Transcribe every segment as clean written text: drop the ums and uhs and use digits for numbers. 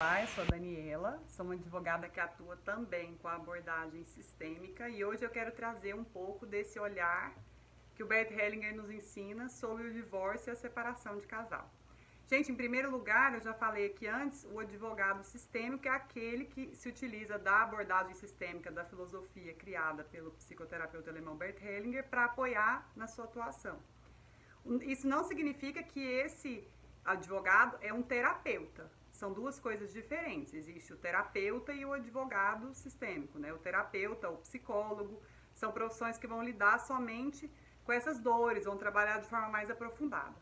Olá, eu sou a Daniela, sou uma advogada que atua também com a abordagem sistêmica e hoje eu quero trazer um pouco desse olhar que o Bert Hellinger nos ensina sobre o divórcio e a separação de casal. Gente, em primeiro lugar, eu já falei aqui antes, o advogado sistêmico é aquele que se utiliza da abordagem sistêmica, da filosofia criada pelo psicoterapeuta alemão Bert Hellinger para apoiar na sua atuação. Isso não significa que esse advogado é um terapeuta. São duas coisas diferentes. Existe o terapeuta e o advogado sistêmico, né? O terapeuta, o psicólogo, são profissões que vão lidar somente com essas dores, vão trabalhar de forma mais aprofundada.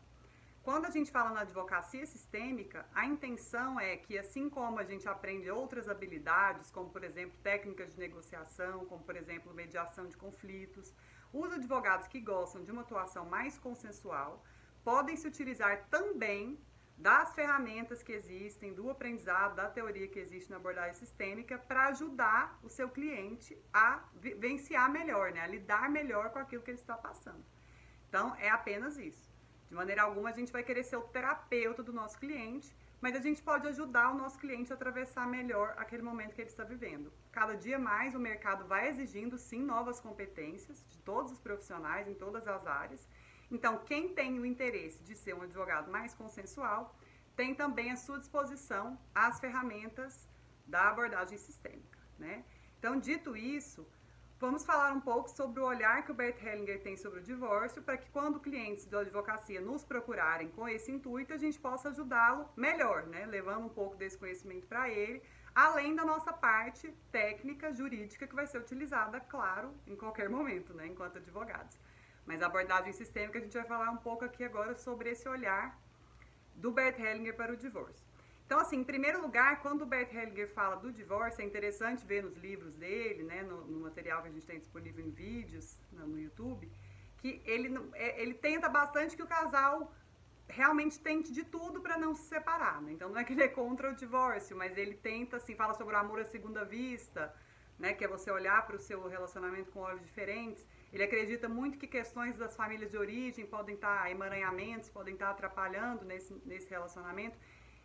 Quando a gente fala na advocacia sistêmica, a intenção é que, assim como a gente aprende outras habilidades, como por exemplo técnicas de negociação, como por exemplo mediação de conflitos, os advogados que gostam de uma atuação mais consensual podem se utilizar também das ferramentas que existem, do aprendizado, da teoria que existe na abordagem sistêmica para ajudar o seu cliente a vivenciar melhor, né? A lidar melhor com aquilo que ele está passando. Então, é apenas isso. De maneira alguma, a gente vai querer ser o terapeuta do nosso cliente, mas a gente pode ajudar o nosso cliente a atravessar melhor aquele momento que ele está vivendo. Cada dia mais o mercado vai exigindo, sim, novas competências de todos os profissionais, em todas as áreas. Então, quem tem o interesse de ser um advogado mais consensual, tem também à sua disposição as ferramentas da abordagem sistêmica, né? Então, dito isso, vamos falar um pouco sobre o olhar que o Bert Hellinger tem sobre o divórcio, para que quando clientes da advocacia nos procurarem com esse intuito, a gente possa ajudá-lo melhor, né? Levando um pouco desse conhecimento para ele, além da nossa parte técnica, jurídica, que vai ser utilizada, claro, em qualquer momento, né? Enquanto advogados. Mas a abordagem sistêmica, a gente vai falar um pouco aqui agora sobre esse olhar do Bert Hellinger para o divórcio. Então, assim, em primeiro lugar, quando o Bert Hellinger fala do divórcio, é interessante ver nos livros dele, né, no material que a gente tem disponível em vídeos no YouTube, que ele tenta bastante que o casal realmente tente de tudo para não se separar, né? Então, não é que ele é contra o divórcio, mas ele tenta, assim, fala sobre o amor à segunda vista, né, que é você olhar para o seu relacionamento com olhos diferentes. Ele acredita muito que questões das famílias de origem podem estar, emaranhamentos, podem estar atrapalhando nesse relacionamento.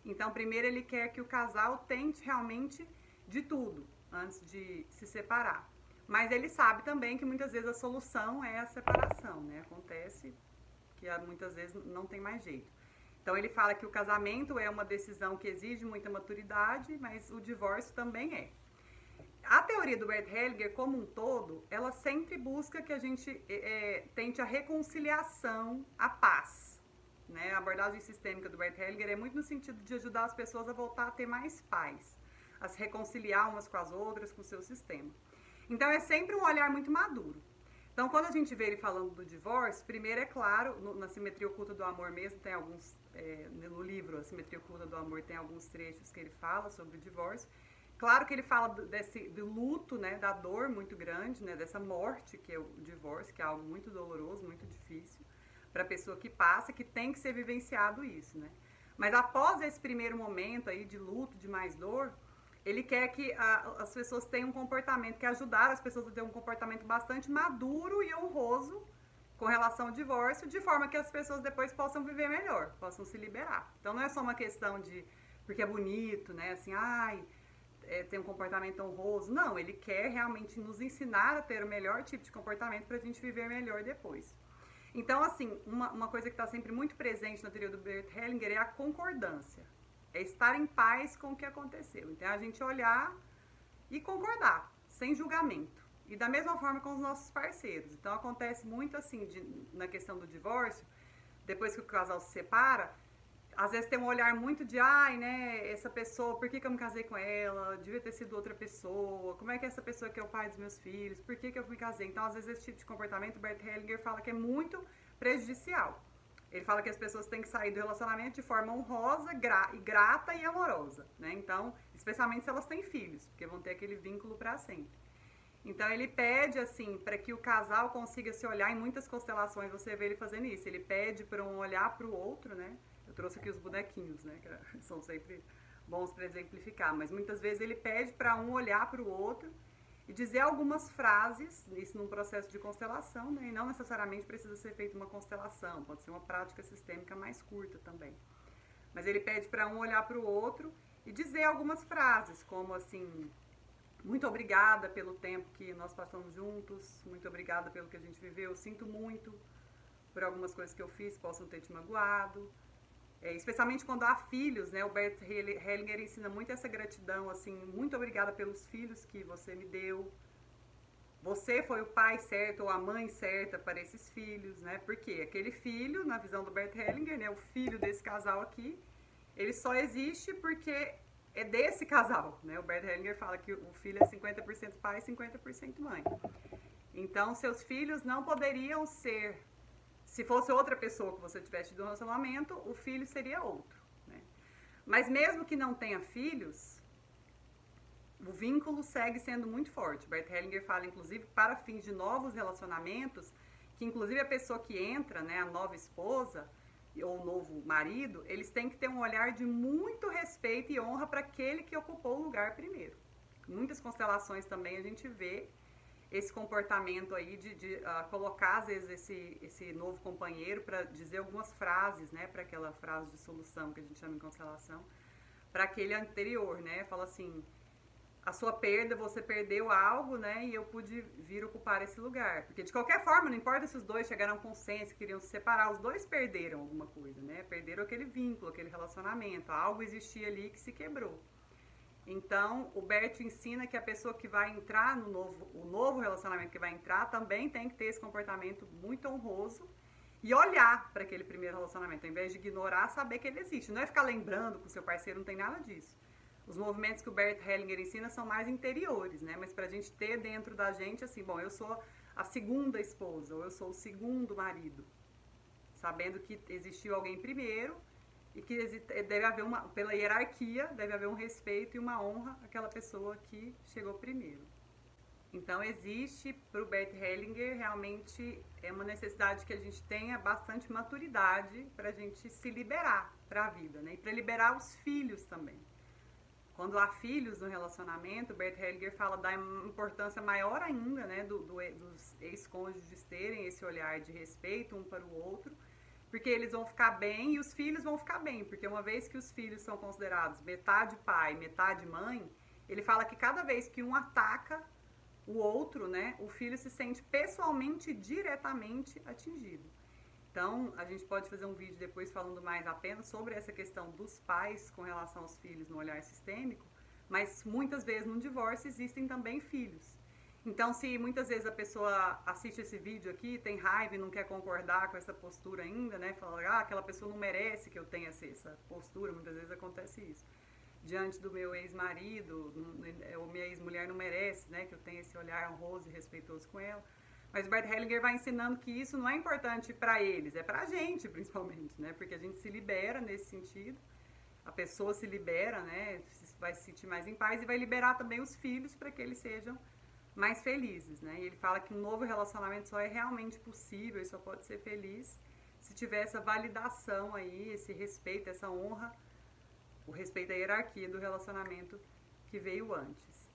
Então, primeiro ele quer que o casal tente realmente de tudo antes de se separar. Mas ele sabe também que muitas vezes a solução é a separação, né? Acontece que muitas vezes não tem mais jeito. Então ele fala que o casamento é uma decisão que exige muita maturidade, mas o divórcio também é. A teoria do Bert Hellinger, como um todo, ela sempre busca que a gente tente a reconciliação, a paz. Né? A abordagem sistêmica do Bert Hellinger é muito no sentido de ajudar as pessoas a voltar a ter mais paz, a se reconciliar umas com as outras, com o seu sistema. Então é sempre um olhar muito maduro. Então quando a gente vê ele falando do divórcio, primeiro é claro, na Simetria Oculta do Amor mesmo, tem alguns, no livro A Simetria Oculta do Amor tem alguns trechos que ele fala sobre o divórcio. Claro que ele fala do luto, né, da dor muito grande, né, dessa morte que é o divórcio, que é algo muito doloroso, muito difícil para a pessoa que passa, que tem que ser vivenciado isso, né? Mas após esse primeiro momento aí de luto, de mais dor, ele quer que as pessoas tenham um comportamento, que ajudar as pessoas a ter um comportamento bastante maduro e honroso com relação ao divórcio, de forma que as pessoas depois possam viver melhor, possam se liberar. Então não é só uma questão de, porque é bonito, né, assim, ai, tem um comportamento honroso. Não, ele quer realmente nos ensinar a ter o melhor tipo de comportamento para a gente viver melhor depois. Então, assim, uma coisa que está sempre muito presente na teoria do Bert Hellinger é a concordância. É estar em paz com o que aconteceu. Então, a gente olhar e concordar, sem julgamento. E da mesma forma com os nossos parceiros. Então, acontece muito assim, na questão do divórcio, depois que o casal se separa, às vezes tem um olhar muito de, ai, né, essa pessoa, por que eu me casei com ela? Devia ter sido outra pessoa. Como é que essa pessoa que é o pai dos meus filhos? Por que eu me casei? Então, às vezes, esse tipo de comportamento, o Bert Hellinger fala que é muito prejudicial. Ele fala que as pessoas têm que sair do relacionamento de forma honrosa, grata e amorosa, né? Então, especialmente se elas têm filhos, porque vão ter aquele vínculo para sempre. Então ele pede assim para que o casal consiga se olhar, em muitas constelações você vê ele fazendo isso. Ele pede para um olhar para o outro, né? Eu trouxe aqui os bonequinhos, né? Que são sempre bons para exemplificar. Mas muitas vezes ele pede para um olhar para o outro e dizer algumas frases, isso num processo de constelação, né? E não necessariamente precisa ser feita uma constelação, pode ser uma prática sistêmica mais curta também. Mas ele pede para um olhar para o outro e dizer algumas frases, como assim, muito obrigada pelo tempo que nós passamos juntos, muito obrigada pelo que a gente viveu, sinto muito por algumas coisas que eu fiz que possam ter te magoado. Especialmente quando há filhos, né? O Bert Hellinger ensina muito essa gratidão, assim, muito obrigada pelos filhos que você me deu. Você foi o pai certo ou a mãe certa para esses filhos, né? Porque aquele filho, na visão do Bert Hellinger, né, o filho desse casal aqui, ele só existe porque é desse casal, né? O Bert Hellinger fala que o filho é 50% pai e 50% mãe. Então, seus filhos não poderiam ser, se fosse outra pessoa que você tivesse tido um relacionamento, o filho seria outro, né? Mas mesmo que não tenha filhos, o vínculo segue sendo muito forte. Bert Hellinger fala, inclusive, para fins de novos relacionamentos, que inclusive a pessoa que entra, né, a nova esposa ou o novo marido, eles têm que ter um olhar de muito respeito e honra para aquele que ocupou o lugar primeiro. Em muitas constelações também a gente vê esse comportamento aí de colocar, às vezes, esse novo companheiro para dizer algumas frases, né, para aquela frase de solução que a gente chama em constelação, para aquele anterior, né, fala assim, a sua perda, você perdeu algo, né, e eu pude vir ocupar esse lugar. Porque de qualquer forma, não importa se os dois chegaram a um consenso, queriam se separar, os dois perderam alguma coisa, né, perderam aquele vínculo, aquele relacionamento, algo existia ali que se quebrou. Então, o Bert ensina que a pessoa que vai entrar no novo relacionamento que vai entrar também tem que ter esse comportamento muito honroso e olhar para aquele primeiro relacionamento, ao invés de ignorar, saber que ele existe. Não é ficar lembrando com o seu parceiro, não tem nada disso. Os movimentos que o Bert Hellinger ensina são mais interiores, né? Mas pra gente ter dentro da gente, assim, bom, eu sou a segunda esposa, ou eu sou o segundo marido. Sabendo que existiu alguém primeiro e que deve haver pela hierarquia, deve haver um respeito e uma honra àquela pessoa que chegou primeiro. Então, existe, para o Bert Hellinger, realmente é uma necessidade que a gente tenha bastante maturidade para a gente se liberar para a vida, né? E para liberar os filhos também. Quando há filhos no relacionamento, Bert Hellinger fala da importância maior ainda, né, dos ex-cônjuges terem esse olhar de respeito um para o outro, porque eles vão ficar bem e os filhos vão ficar bem, porque uma vez que os filhos são considerados metade pai, metade mãe, ele fala que cada vez que um ataca o outro, né, o filho se sente pessoalmente, diretamente atingido. Então, a gente pode fazer um vídeo depois falando mais apenas sobre essa questão dos pais com relação aos filhos no olhar sistêmico, mas muitas vezes no divórcio existem também filhos. Então, se muitas vezes a pessoa assiste esse vídeo aqui, tem raiva e não quer concordar com essa postura ainda, né, fala, aquela pessoa não merece que eu tenha essa postura, muitas vezes acontece isso. Diante do meu ex-marido, ou minha ex-mulher não merece, né, que eu tenha esse olhar honroso e respeitoso com ela. Mas o Bert Hellinger vai ensinando que isso não é importante para eles, é para a gente principalmente, né? Porque a gente se libera nesse sentido, a pessoa se libera, né? Vai se sentir mais em paz e vai liberar também os filhos para que eles sejam mais felizes, né? E ele fala que um novo relacionamento só é realmente possível e só pode ser feliz se tiver essa validação aí, esse respeito, essa honra, o respeito à hierarquia do relacionamento que veio antes.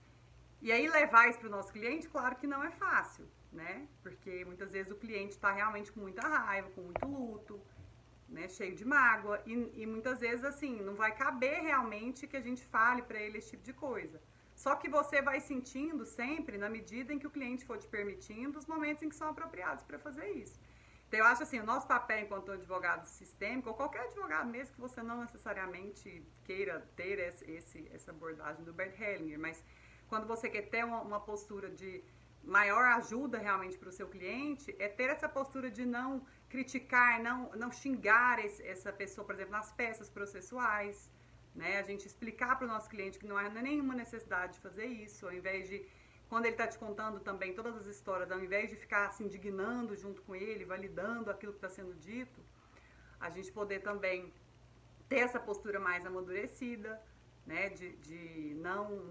E aí levar isso para o nosso cliente, claro que não é fácil, né? Porque muitas vezes o cliente está realmente com muita raiva, com muito luto, né? Cheio de mágoa e muitas vezes assim não vai caber realmente que a gente fale para ele esse tipo de coisa. Só que você vai sentindo sempre, na medida em que o cliente for te permitindo, os momentos em que são apropriados para fazer isso. Então eu acho assim, o nosso papel enquanto advogado sistêmico, ou qualquer advogado mesmo que você não necessariamente queira ter essa abordagem do Bert Hellinger, mas quando você quer ter uma postura de maior ajuda realmente para o seu cliente, é ter essa postura de não criticar, não xingar essa pessoa, por exemplo, nas peças processuais, né? A gente explicar para o nosso cliente que não há nenhuma necessidade de fazer isso, ao invés de, quando ele está te contando também todas as histórias, ao invés de ficar se indignando junto com ele, validando aquilo que está sendo dito, a gente poder também ter essa postura mais amadurecida, né, de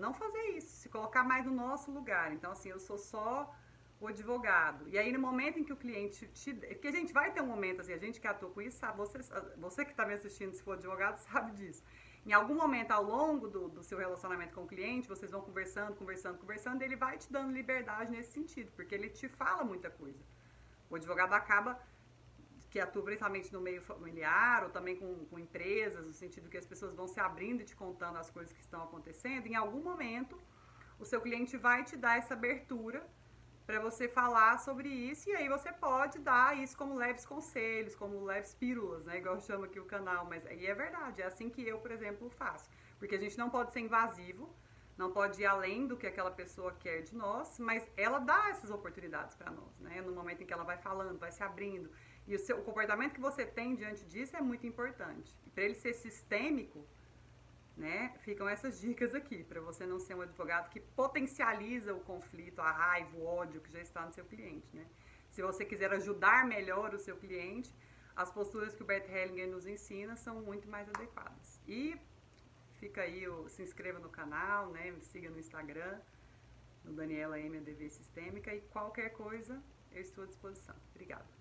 não fazer isso, se colocar mais no nosso lugar. Então, assim, eu sou só o advogado. E aí, no momento em que o cliente porque a gente vai ter um momento, assim, a gente que atua com isso, sabe, você que está me assistindo, se for advogado, sabe disso. Em algum momento ao longo do seu relacionamento com o cliente, vocês vão conversando, e ele vai te dando liberdade nesse sentido, porque ele te fala muita coisa. O advogado acaba que atua principalmente no meio familiar ou também com empresas, no sentido que as pessoas vão se abrindo e te contando as coisas que estão acontecendo, em algum momento o seu cliente vai te dar essa abertura para você falar sobre isso, e aí você pode dar isso como leves conselhos, como leves pílulas, né? Igual chama aqui o canal, mas aí é verdade, é assim que eu, por exemplo, faço. Porque a gente não pode ser invasivo, não pode ir além do que aquela pessoa quer de nós, mas ela dá essas oportunidades para nós, né? No momento em que ela vai falando, vai se abrindo. E o comportamento que você tem diante disso é muito importante. E para ele ser sistêmico, né, ficam essas dicas aqui, para você não ser um advogado que potencializa o conflito, a raiva, o ódio que já está no seu cliente, né? Se você quiser ajudar melhor o seu cliente, as posturas que o Bert Hellinger nos ensina são muito mais adequadas. E fica aí, se inscreva no canal, né, me siga no Instagram, no Daniela M ADV Sistêmica, e qualquer coisa eu estou à disposição. Obrigada.